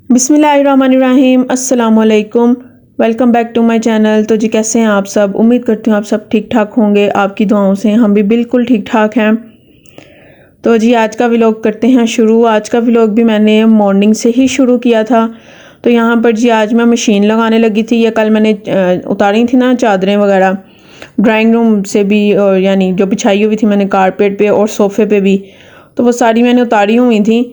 बिस्मिल्लाहिर्रहमानिर्रहीम अस्सलाम वालेकुम। Welcome back to my channel. तो जी कैसे हैं आप सब? उम्मीद करती हूँ आप सब ठीक ठाक होंगे। आपकी दुआओं से हम भी बिल्कुल ठीक ठाक हैं। तो जी आज का व्लॉग करते हैं शुरू। आज का व्लॉग भी मैंने मॉर्निंग से ही शुरू किया था। तो यहाँ पर जी आज मैं मशीन लगाने लगी थी। या कल मैंने उतारी थी ना चादरें वगैरह ड्राइंग रूम से भी, और यानी जो बिछाई हुई थी मैंने कारपेट पे और सोफ़े पे भी, तो वो सारी मैंने उतारी हुई थी।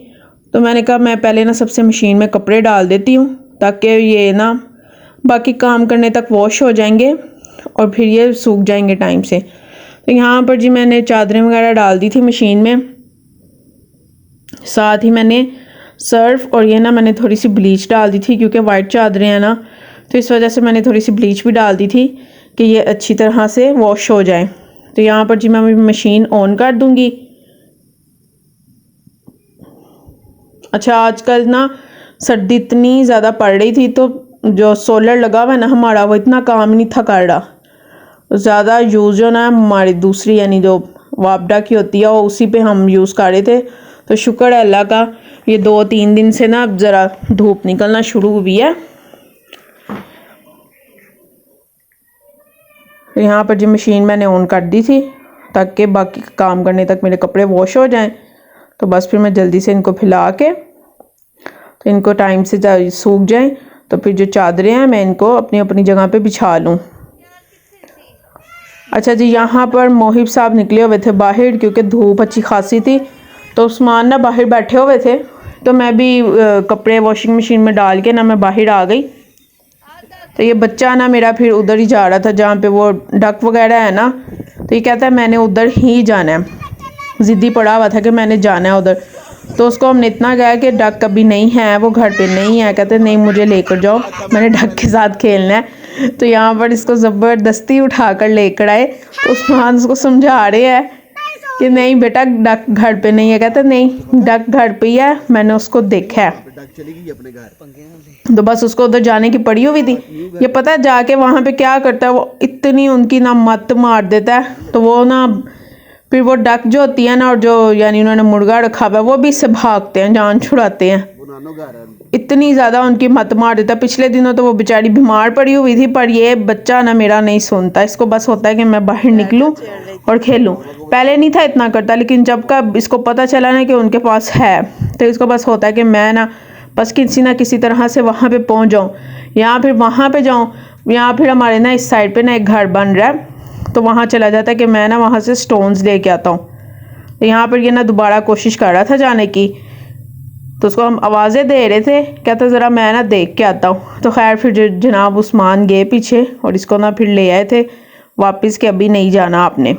तो मैंने कहा मैं पहले ना सबसे मशीन में कपड़े डाल देती हूँ ताकि ये ना बाकी काम करने तक वॉश हो जाएंगे और फिर ये सूख जाएंगे टाइम से। तो यहाँ पर जी मैंने चादरें वगैरह डाल दी थी मशीन में। साथ ही मैंने सर्फ और ये ना मैंने थोड़ी सी ब्लीच डाल दी थी क्योंकि वाइट चादरें हैं ना, तो इस वजह से मैंने थोड़ी सी ब्लीच भी डाल दी थी कि ये अच्छी तरह से वॉश हो जाए। तो यहाँ पर जी मैं मशीन ऑन कर दूँगी। अच्छा आजकल ना सर्दी इतनी ज़्यादा पड़ रही थी तो जो सोलर लगा हुआ है ना हमारा, वो इतना काम नहीं था कर रहा। ज़्यादा यूज़ जो ना हमारी दूसरी यानी जो वापडा की होती है वो उसी पे हम यूज़ कर रहे थे। तो शुक्र है अल्लाह का, ये 2-3 दिन से ना ज़रा धूप निकलना शुरू हुई है। तो यहाँ पर जी मशीन मैंने ऑन कर दी थी ताकि बाकी काम करने तक मेरे कपड़े वॉश हो जाएं। तो बस फिर मैं जल्दी से इनको फैला के तो इनको टाइम से सूख जाएं, तो फिर जो चादरें हैं मैं इनको अपनी अपनी जगह पे बिछा लूँ। अच्छा जी यहाँ पर मोहिब साहब निकले हुए थे बाहर क्योंकि धूप अच्छी खासी थी। तो उस्मान ना बाहर बैठे हुए थे, तो मैं भी कपड़े वॉशिंग मशीन में डाल के ना मैं बाहर आ गई। तो ये बच्चा ना मेरा फिर उधर ही जा रहा था जहाँ पे वो डक वगैरह है ना, तो ये कहता है मैंने उधर ही जाना है। ज़िद्दी पड़ा हुआ था कि मैंने जाना है उधर। तो उसको हमने इतना कहा कि डक कभी नहीं है, वो घर पे नहीं है। कहते नहीं मुझे लेकर जाओ, मैंने डक के साथ खेलना है। तो यहाँ पर इसको ज़बरदस्ती उठाकर लेकर आए। तो उस्मान उसको समझा रहे हैं कि नहीं बेटा डक घर पे नहीं है। कहते नहीं डक घर पे ही है, मैंने उसको देखा है। तो बस उसको उधर जाने की पड़ी हुई थी। ये पता है जाके वहाँ पे क्या करता है, वो इतनी उनकी ना मत मार देता है। तो वो ना फिर वो डक जो होती है ना, और जो यानी उन्होंने मुर्गा रखा हुआ है, वो भी इससे भागते हैं, जान छुड़ाते हैं। इतनी ज़्यादा उनकी मत मार देता। पिछले दिनों तो वो बेचारी बीमार पड़ी हुई थी, पर ये बच्चा ना मेरा नहीं सुनता। इसको बस होता है कि मैं बाहर निकलूं और खेलूं। पहले नहीं था इतना करता, लेकिन जब का इसको पता चला ना कि उनके पास है, तो इसको बस होता है कि मैं ना बस किसी ना किसी तरह से वहाँ पे पहुँच जाऊँ, या फिर वहाँ पे जाऊँ, या फिर हमारे ना इस साइड पे ना एक घर बन रहा है, तो वहाँ चला जाता है कि मैं ना वहाँ से स्टोन्स लेके आता हूँ। तो यहाँ पर ये ना दोबारा कोशिश कर रहा था जाने की, तो उसको हम आवाज़ें दे रहे थे, कहता ज़रा मैं ना देख के आता हूँ। तो खैर फिर जनाब उस्मान गए पीछे और इसको ना फिर ले आए थे वापस के अभी नहीं जाना आपने।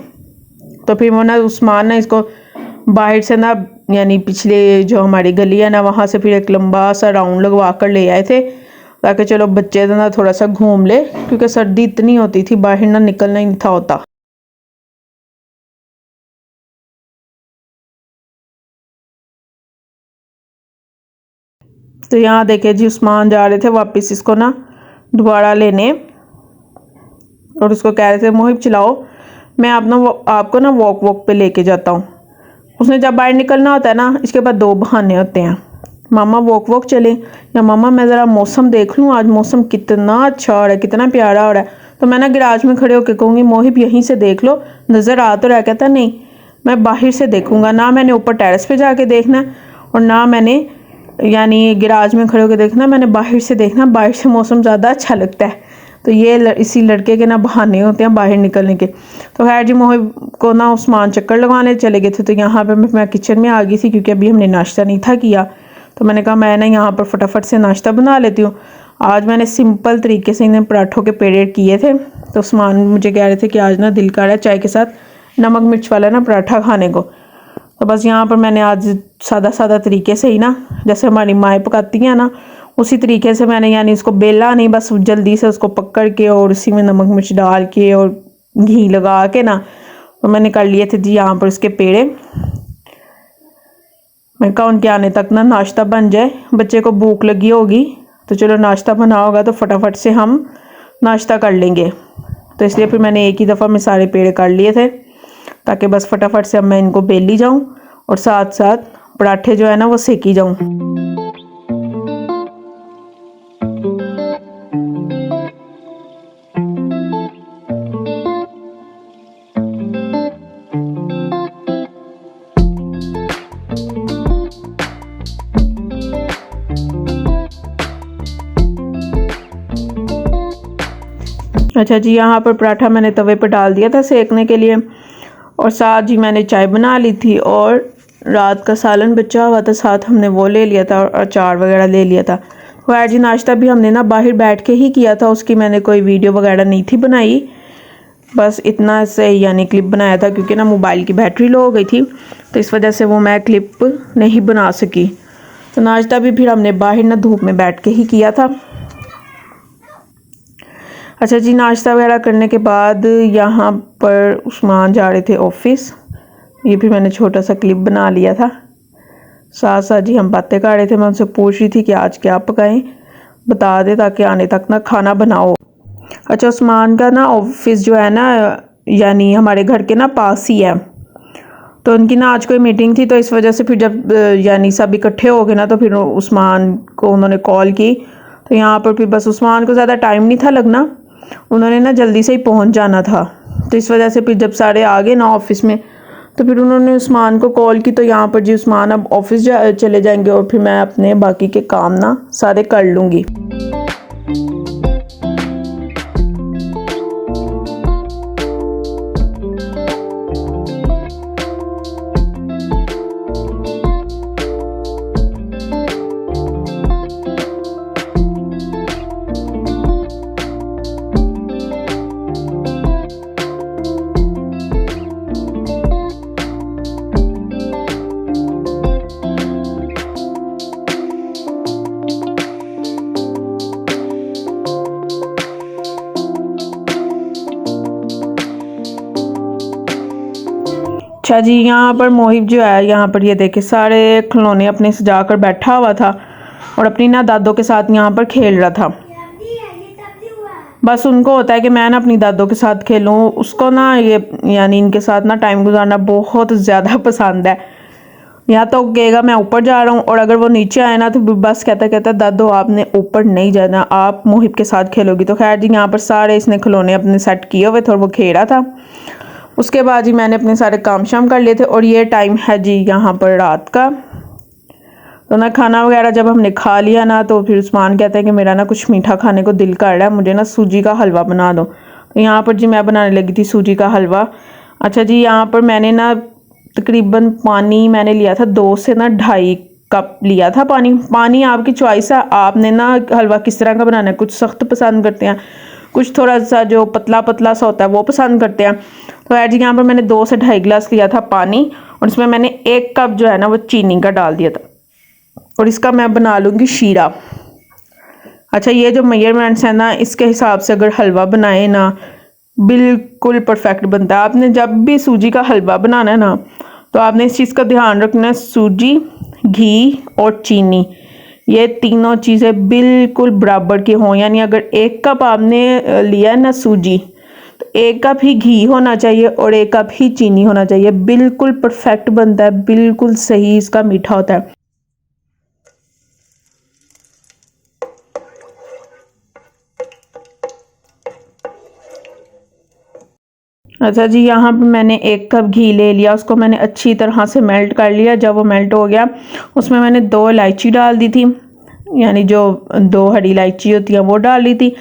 तो फिर वो ना उस्मान ना इसको बाहर से ना यानी पिछले जो हमारी गली है ना वहाँ से फिर एक लंबा सा राउंड लगवा कर ले आए थे ताकि चलो बच्चे ना थोड़ा सा घूम ले, क्योंकि सर्दी इतनी होती थी बाहर ना निकलना ही नहीं था होता। तो यहाँ देखे जी उस्मान जा रहे थे वापस इसको ना दोबारा लेने, और उसको कह रहे थे मोहिब चलाओ, मैं आपको ना वॉक पे लेके जाता हूँ। उसने जब बाहर निकलना होता है ना, इसके बाद 2 बहाने होते हैं, मामा वॉक चले, या मामा मैं ज़रा मौसम देख लूँ, आज मौसम कितना अच्छा हो रहा है, कितना प्यारा हो रहा है। तो मैं ना गैराज में खड़े होकर कहूँगी मोहिब यहीं से देख लो, नज़र आ तो रहा। कहता नहीं मैं बाहर से देखूँगा, ना मैंने ऊपर टेरेस पे जाके देखना है और ना मैंने यानी गैराज में खड़े होकर देखना, मैंने बाहर से देखना, बाहर से मौसम ज़्यादा अच्छा लगता है। तो ये इसी लड़के के ना बहाने होते हैं बाहर निकलने के। तो खैर जी मोहिब को ना उस्मान चक्कर लगवाने चले गए थे। तो यहाँ पे मैं किचन में आ गई थी क्योंकि अभी हमने नाश्ता नहीं था किया। तो मैंने कहा मैं ना यहाँ पर फटाफट से नाश्ता बना लेती हूँ। आज मैंने सिंपल तरीके से इन्हें पराठों के पेड़े किए थे। तो उस्मान मुझे कह रहे थे कि आज ना दिल कर रहा है चाय के साथ नमक मिर्च वाला ना पराठा खाने को। तो बस यहाँ पर मैंने आज सादा सादा तरीके से ही ना, जैसे हमारी माएँ पकाती हैं ना, उसी तरीके से मैंने यानी इसको बेला नहीं, बस जल्दी से उसको पकड़ के और उसी में नमक मिर्च डाल के और घी लगा के ना, तो मैंने कर लिए थे जी यहाँ पर उसके पेड़े। मैं कहा उनके आने तक ना नाश्ता बन जाए, बच्चे को भूख लगी होगी, तो चलो नाश्ता बना होगा तो फटाफट से हम नाश्ता कर लेंगे। तो इसलिए फिर मैंने एक ही दफ़ा में सारे पेड़े कर लिए थे ताकि बस फटाफट से अब मैं इनको बेली जाऊँ और साथ साथ पराठे जो है ना वो सेकी जाऊँ। अच्छा जी, यहाँ पर पराठा मैंने तवे पर डाल दिया था सेकने के लिए, और साथ जी मैंने चाय बना ली थी, और रात का सालन बचा हुआ था, साथ हमने वो ले लिया था, और अचार वगैरह ले लिया था। खैर जी, नाश्ता भी हमने ना बाहर बैठ के ही किया था, उसकी मैंने कोई वीडियो वगैरह नहीं थी बनाई, बस इतना से यानी क्लिप बनाया था, क्योंकि ना मोबाइल की बैटरी लो हो गई थी, तो इस वजह से वो मैं क्लिप नहीं बना सकी। तो नाश्ता भी फिर हमने बाहर ना धूप में बैठ के ही किया था। अच्छा जी, नाश्ता वगैरह करने के बाद यहाँ पर उस्मान जा रहे थे ऑफिस, ये फिर मैंने छोटा सा क्लिप बना लिया था। साथ साथ जी हम बातें कर रहे थे, मैं उनसे पूछ रही थी कि आज क्या पकाएं, बता दे ताकि आने तक ना खाना बनाओ। अच्छा, उस्मान का ना ऑफिस जो है ना, यानी हमारे घर के ना पास ही है, तो उनकी ना आज कोई मीटिंग थी, तो इस वजह से फिर जब यानी सब इकट्ठे हो गए ना, तो फिर उस्मान को उन्होंने कॉल की। तो यहाँ पर फिर बस उस्मान को ज़्यादा टाइम नहीं था लगना, उन्होंने ना जल्दी से ही पहुँच जाना था, तो इस वजह से फिर जब सारे आ गए ना ऑफिस में, तो फिर उन्होंने उस्मान को कॉल की। तो यहाँ पर जी उस्मान अब ऑफिस चले जाएंगे, और फिर मैं अपने बाकी के काम ना सारे कर लूँगी। अच्छा जी, यहाँ पर मोहिब जो है, यहाँ पर ये देखे सारे खिलौने अपने सजा कर बैठा हुआ था, और अपनी ना दादों के साथ यहाँ पर खेल रहा था। बस उनको होता है कि मैं ना अपनी दादों के साथ खेलूं, उसको ना ये यानी इनके साथ ना टाइम गुजारना बहुत ज़्यादा पसंद है। या तो कहेगा मैं ऊपर जा रहा हूँ, और अगर वो नीचे आए ना तो बस कहता दादो आपने ऊपर नहीं जाना, आप मोहिब के साथ खेलोगी। तो खैर जी, यहाँ पर सारे इसने खिलौने अपने सेट किए हुए थे, और वो खेल रहा था। उसके बाद जी मैंने अपने सारे काम शाम कर लिए थे, और ये टाइम है जी यहाँ पर रात का। तो ना खाना वगैरह जब हमने खा लिया ना, तो फिर उस्मान कहते हैं कि मेरा ना कुछ मीठा खाने को दिल कर रहा है, मुझे ना सूजी का हलवा बना दो। तो यहाँ पर जी मैं बनाने लगी थी सूजी का हलवा। अच्छा जी, यहाँ पर मैंने ना तकरीबन पानी मैंने लिया था 2 से ना 2.5 कप लिया था पानी आपकी चॉइस है, आपने ना हलवा किस तरह का बनाना है। कुछ सख्त पसंद करते हैं, कुछ थोड़ा सा जो पतला पतला सा होता है वो पसंद करते हैं। तो ऐड यहाँ पर मैंने 2 से 2.5 गिलास लिया था पानी, और इसमें मैंने 1 कप जो है ना वो चीनी का डाल दिया था, और इसका मैं बना लूँगी शीरा। अच्छा, ये जो मेजरमेंट्स हैं ना, इसके हिसाब से अगर हलवा बनाए ना, बिल्कुल परफेक्ट बनता है। आपने जब भी सूजी का हलवा बनाना है ना, तो आपने इस चीज़ का ध्यान रखना है, सूजी, घी और चीनी, ये तीनों चीज़ें बिल्कुल बराबर की हों। यानी अगर 1 कप आपने लिया है ना सूजी, तो 1 कप ही घी होना चाहिए, और 1 कप ही चीनी होना चाहिए। बिल्कुल परफेक्ट बनता है, बिल्कुल सही इसका मीठा होता है। अच्छा जी, यहाँ पर मैंने 1 कप घी ले लिया, उसको मैंने अच्छी तरह से मेल्ट कर लिया। जब वो मेल्ट हो गया, उसमें मैंने 2 इलायची डाल दी थी, यानी जो 2 हरी इलायची होती है वो डाल दी थी।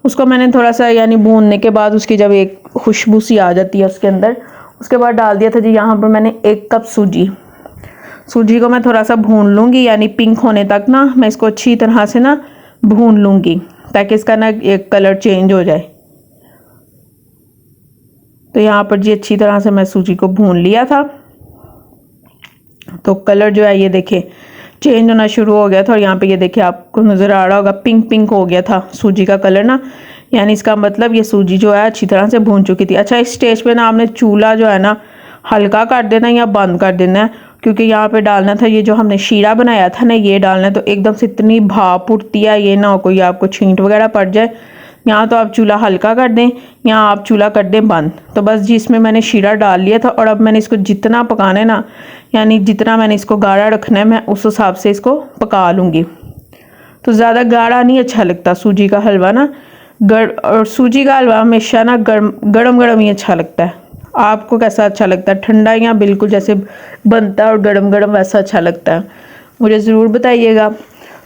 उसको मैंने थोड़ा सा यानी भूनने के बाद उसकी जब एक खुशबू सी आ जाती है उसके अंदर, उसके बाद डाल दिया था जी यहाँ पर मैंने 1 कप सूजी को मैं थोड़ा सा भून लूँगी, यानी पिंक होने तक ना मैं इसको अच्छी तरह से ना भून लूँगी, ताकि इसका ना एक कलर चेंज हो जाए। तो यहाँ पर जी अच्छी तरह से मैं सूजी को भून लिया था, तो कलर जो है ये देखे चेंज होना शुरू हो गया था, और यहाँ पे ये देखिए आपको नज़र आ रहा होगा पिंक पिंक हो गया था सूजी का कलर ना, यानी इसका मतलब ये सूजी जो है अच्छी तरह से भून चुकी थी। अच्छा, इस स्टेज पे ना आपने चूल्हा जो है ना हल्का कर देना या बंद कर देना है, क्योंकि यहाँ पे डालना था ये जो हमने शीरा बनाया था ना, ये डालना है। तो एकदम से इतनी भाप उठती है, ये ना हो कोई आपको छींट वगैरह पड़ जाए। यहाँ तो आप चूल्हा हल्का कर दें, यहाँ आप चूल्हा कर दें बंद। तो बस जी इसमें मैंने शीरा डाल लिया था, और अब मैंने इसको जितना पकाना है ना, यानी जितना मैंने इसको गाढ़ा रखना है, मैं उस हिसाब से इसको पका लूँगी। तो ज़्यादा गाढ़ा नहीं अच्छा लगता सूजी का हलवा ना, और सूजी का हलवा हमेशा ना गरम गरम ही अच्छा लगता है। आपको कैसा अच्छा लगता है, ठंडा या बिल्कुल जैसे बनता है और गरम गरम वैसा अच्छा लगता है, मुझे ज़रूर बताइएगा।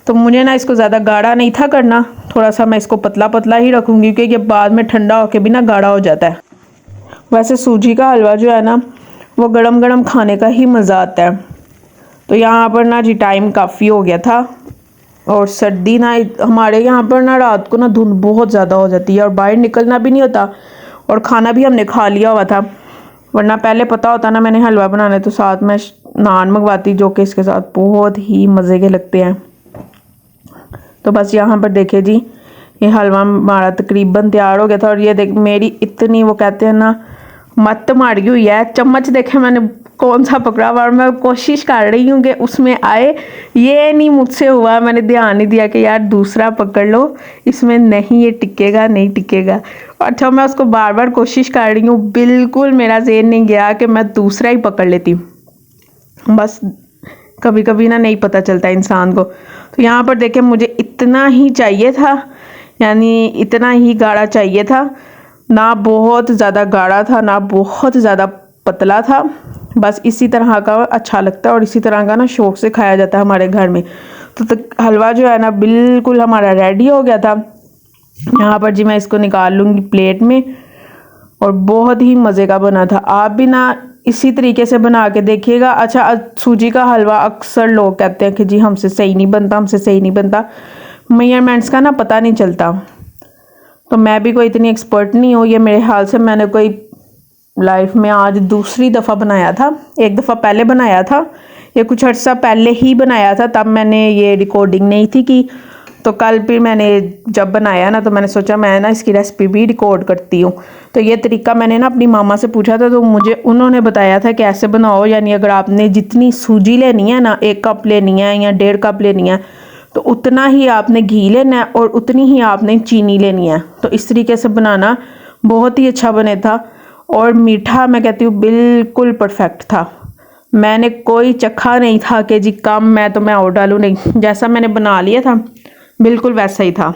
तो मुझे ना इसको ज़्यादा गाढ़ा नहीं था करना, थोड़ा सा मैं इसको पतला पतला ही रखूँगी क्योंकि ये बाद में ठंडा होके भी ना गाढ़ा हो जाता है। वैसे सूजी का हलवा जो है ना वो गरम गरम खाने का ही मज़ा आता है। तो यहाँ पर ना जी टाइम काफ़ी हो गया था और सर्दी ना हमारे यहाँ पर ना रात को ना धुंध बहुत ज़्यादा हो जाती है और बाहर निकलना भी नहीं होता और खाना भी हमने खा लिया हुआ था। वरना पहले पता होता ना मैंने हलवा बनाने तो साथ में नान मंगवाती जो कि इसके साथ बहुत ही मज़े के लगते हैं। तो बस यहाँ पर देखे जी ये हलवा हमारा तकरीबन तैयार हो गया था और ये देख मेरी इतनी वो कहते हैं ना मत मारी हुई है। चम्मच देखे मैंने कौन सा पकड़ा और मैं कोशिश कर रही हूँ कि उसमें आए, ये नहीं मुझसे हुआ। मैंने ध्यान नहीं दिया कि यार दूसरा पकड़ लो, इसमें नहीं ये टिकेगा नहीं टिकेगा। और जब मैं उसको बार बार कोशिश कर रही हूँ बिल्कुल मेरा ज़हन नहीं गया कि मैं दूसरा ही पकड़ लेती। बस कभी कभी ना नहीं पता चलता इंसान को। तो यहाँ पर देखें मुझे इतना ही चाहिए था, यानी इतना ही गाढ़ा चाहिए था, ना बहुत ज़्यादा गाढ़ा था ना बहुत ज़्यादा पतला था। बस इसी तरह का अच्छा लगता है और इसी तरह का ना शौक़ से खाया जाता है हमारे घर में। तो हलवा जो है ना बिल्कुल हमारा रेडी हो गया था। यहाँ पर जी मैं इसको निकाल लूँगी प्लेट में और बहुत ही मज़े का बना था। आप भी ना इसी तरीके से बना के देखिएगा। अच्छा सूजी का हलवा अक्सर लोग कहते हैं कि जी हमसे सही नहीं बनता, हमसे सही नहीं बनता, मेजरमेंट्स का ना पता नहीं चलता। तो मैं भी कोई इतनी एक्सपर्ट नहीं हूँ, ये मेरे ख्याल से मैंने कोई लाइफ में आज दूसरी दफ़ा बनाया था। एक दफ़ा पहले बनाया था, ये कुछ अर्सा पहले ही बनाया था, तब मैंने ये रिकॉर्डिंग नहीं थी की। तो कल फिर मैंने जब बनाया ना तो मैंने सोचा मैं ना इसकी रेसिपी भी रिकॉर्ड करती हूँ। तो ये तरीका मैंने ना अपनी मामा से पूछा था तो मुझे उन्होंने बताया था कि ऐसे बनाओ, यानी अगर आपने जितनी सूजी लेनी है ना 1 कप लेनी है या 1.5 कप लेनी है तो उतना ही आपने घी लेना है और उतनी ही आपने चीनी लेनी है। तो इस तरीके से बनाना बहुत ही अच्छा बने था और मीठा मैं कहती हूँ बिल्कुल परफेक्ट था। मैंने कोई चखा नहीं था कि जी कम मैं और डालूँ, नहीं, जैसा मैंने बना लिया था बिल्कुल वैसा ही था।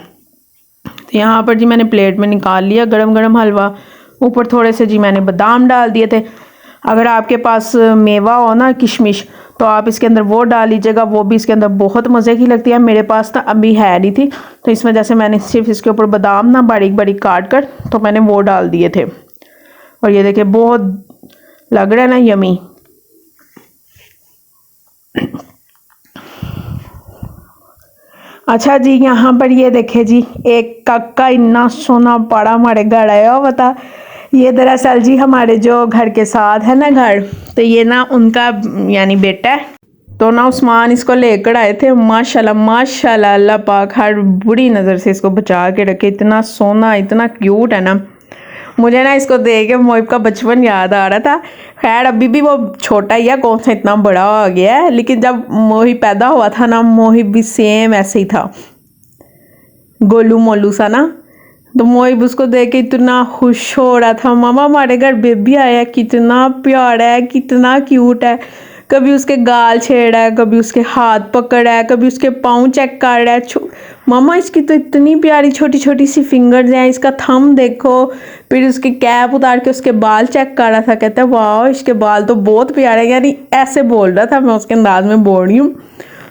तो यहाँ पर जी मैंने प्लेट में निकाल लिया गरम गरम हलवा। ऊपर थोड़े से जी मैंने बादाम डाल दिए थे। अगर आपके पास मेवा हो ना किशमिश तो आप इसके अंदर वो डाल लीजिएगा, वो भी इसके अंदर बहुत मज़े की लगती है। मेरे पास ना अभी है नहीं थी तो इस वजह से मैंने सिर्फ इसके ऊपर बादाम ना बारीक बारीक काट कर तो मैंने वो डाल दिए थे। और ये देखिए बहुत लग रहा है ना यमी। अच्छा जी यहाँ पर ये देखे जी एक काका इतना सोना पड़ा हमारे घर आया हो बता। ये दरअसल जी हमारे जो घर के साथ है ना घर, तो ये ना उनका यानी बेटा है। तो ना उस्मान इसको लेकर आए थे। माशाल्लाह माशाल्लाह अल्लाह पाक हर बुरी नज़र से इसको बचा के रखे। इतना सोना इतना क्यूट है ना, मुझे ना इसको देख के मोहिब का बचपन याद आ रहा था। खैर अभी भी वो छोटा ही है, कौन सा इतना बड़ा हो गया है, लेकिन जब मोहिब पैदा हुआ था ना मोहिब भी सेम ऐसे ही था, गोलू मोलू सा ना। तो मोहिब उसको देख के इतना खुश हो रहा था, मामा हमारे घर बेबी आया, कितना प्यारा है कितना क्यूट है। कभी उसके गाल छेड़ा है, कभी उसके हाथ पकड़ा है, कभी उसके पाँव चेक कर रहा है। मामा इसकी तो इतनी प्यारी छोटी छोटी सी फिंगर्स हैं, इसका थंब देखो। फिर उसकी कैप उतार के उसके बाल चेक कर रहा था, कहता है वाह इसके बाल तो बहुत प्यारे हैं, यानी ऐसे बोल रहा था। मैं उसके अंदाज में बोल रही हूँ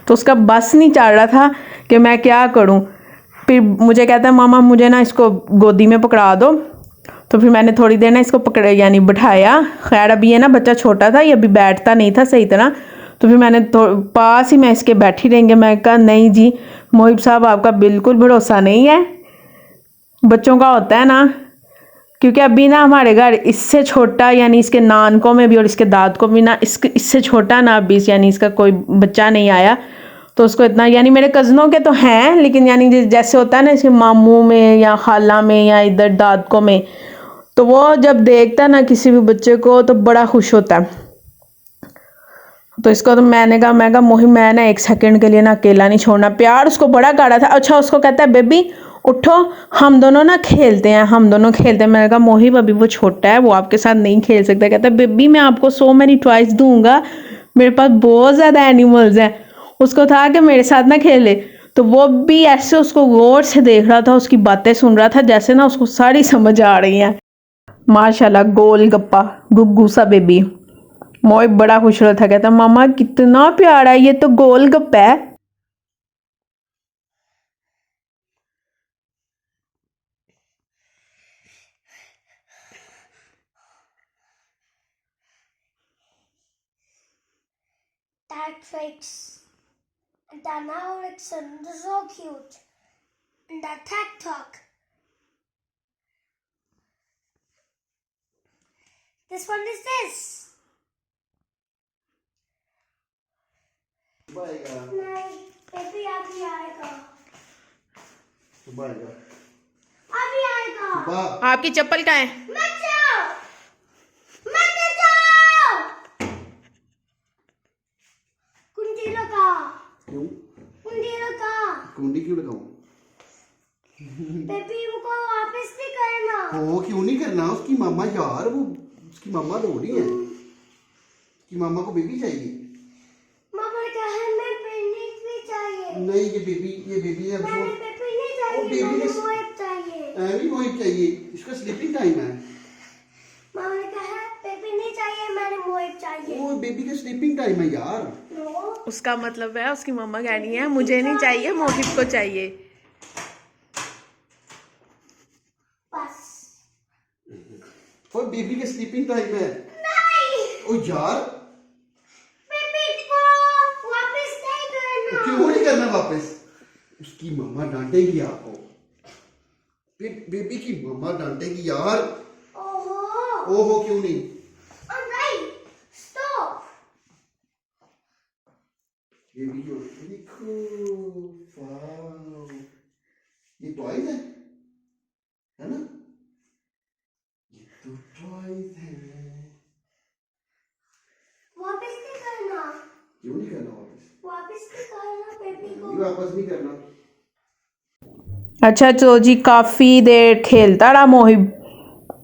तो उसका बस नहीं चल रहा था कि मैं क्या करूँ। फिर मुझे कहता है मामा मुझे ना इसको गोदी में पकड़ा दो। तो फिर मैंने थोड़ी देर ना इसको पकड़े यानी बिठाया। खैर अभी ये ना बच्चा छोटा था, ये अभी बैठता नहीं था सही तरह। तो फिर मैंने पास ही मैं इसके बैठी रहेंगे। मैं कहा नहीं जी मोहिब साहब आपका बिल्कुल भरोसा नहीं है, बच्चों का होता है ना, क्योंकि अभी ना हमारे घर इससे छोटा यानी इसके नानकों में भी और इसके दादकों में ना इससे छोटा ना अभी यानी इसका कोई बच्चा नहीं आया। तो उसको इतना यानी मेरे कज़नों के तो हैं, लेकिन यानी जैसे होता है ना इसके मामू में या खाला में या इधर दादकों में, तो वो जब देखता है ना किसी भी बच्चे को तो बड़ा खुश होता है। तो इसको तो मैंने कहा मोहिब मैं ना 1 सेकंड के लिए ना अकेला नहीं छोड़ना। प्यार उसको बड़ा गाढ़ा था। अच्छा उसको कहता है बेबी उठो हम दोनों ना खेलते हैं, हम दोनों खेलते हैं। मैंने कहा मोहिब अभी वो छोटा है, वो आपके साथ नहीं खेल सकता। कहता है बेबी मैं आपको सो मैनी टॉयज दूंगा, मेरे पास बहुत ज़्यादा एनिमल्स हैं। उसको था कि मेरे साथ ना खेले, तो वो भी ऐसे उसको गौर से देख रहा था, उसकी बातें सुन रहा था जैसे ना उसको सारी समझ आ रही हैं। माशाल्लाह गोलगप्पा गुग्गू सा बेबी। मोहिब बड़ा खुश रहा था, कहता मामा कितना प्यारा है, ये तो गोलगप्पा है। hat tricks. And Dana Erickson, they're so cute. And that TikTok. This one is this. नहीं, baby अभी आएगा. सुबह आएगा. अभी आएगा. सुबह. आपकी चप्पल कहाँ है? मत जाओ. मत जाओ. कुंडी लगा. क्यों? कुंडी लगा. कुंडी क्यों लगाऊं? बेबी को वापस नहीं करना. हो क्यों नहीं करना? उसकी मामा यार, वो उसकी मामा रो रही है. उसकी मामा को बेबी चाहिए. मामा ने कहा मैं बेबी भी चाहिए. नहीं, ये बेबी है. मैंने बेबी नहीं चाहिए. मैंने मोहिब चाहिए. नहीं, मोहिब चाहिए. इसका स्लीपिंग टाइम है. मामा ने कहा बेबी नहीं चाहिए, मैंने मोहिब चाहिए. वो बेबी का स्लीपिंग टाइम है यार. नो. उसका मतलब है उसकी मम्मा कह रही है मुझे नहीं चाहिए, मोहिब को चाहिए. बस. और बेबी का स्लीपिंग टाइम है. नहीं. ओ यार, बेबी को वापस नहीं करना. क्यों नहीं करना वापस? उसकी मामा डांटेगी आपको. बेबी की मामा डांटेगी यार. ओहो. ओहो क्यों नहीं? Alright. Stop. बेबी को देखो. वाओ, ये टॉयज है ना? ये तो टॉयज है. वापस नहीं करना. क्यों नहीं करना वापस? वापस नहीं करना बेबी को. ये वापस नहीं करना. अच्छा तो जी काफ़ी देर खेलता रहा मोहिब.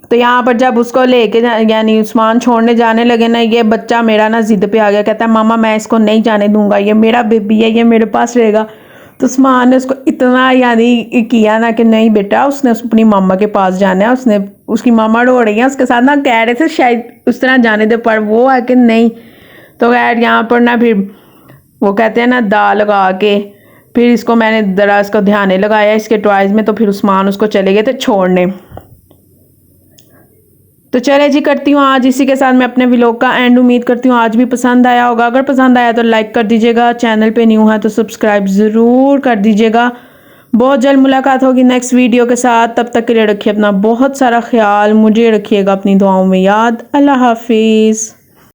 तो यहाँ पर जब उसको लेके यानी उस्मान छोड़ने जाने लगे ना, ये बच्चा मेरा ना ज़िद पे आ गया. कहता है मामा मैं इसको नहीं जाने दूंगा, ये मेरा बेबी है, ये मेरे पास रहेगा. तो उस्मान ने उसको इतना यानी किया ना कि नहीं बेटा, उसने अपनी मामा के पास जाना है. उसने उसकी मामा रो रही है उसके साथ ना, कह रहे थे शायद उस तरह जाने दे, पर वो है कि नहीं. तो खैर यहाँ पर ना फिर वो कहते हैं ना दा लगा के फिर इसको मैंने ज़रा इसको ध्यान लगाया इसके टॉयज़ में. तो फिर उस्मान उसको चले गए थे छोड़ने. तो चले जी, करती हूँ आज इसी के साथ मैं अपने व्लॉग का एंड. उम्मीद करती हूँ आज भी पसंद आया होगा. अगर पसंद आया तो लाइक कर दीजिएगा. चैनल पे न्यू है तो सब्सक्राइब ज़रूर कर दीजिएगा. बहुत जल्द मुलाकात होगी नेक्स्ट वीडियो के साथ. तब तक के लिए रखिए अपना बहुत सारा ख्याल. मुझे रखिएगा अपनी दुआओं में याद. अल्लाह हाफिज़.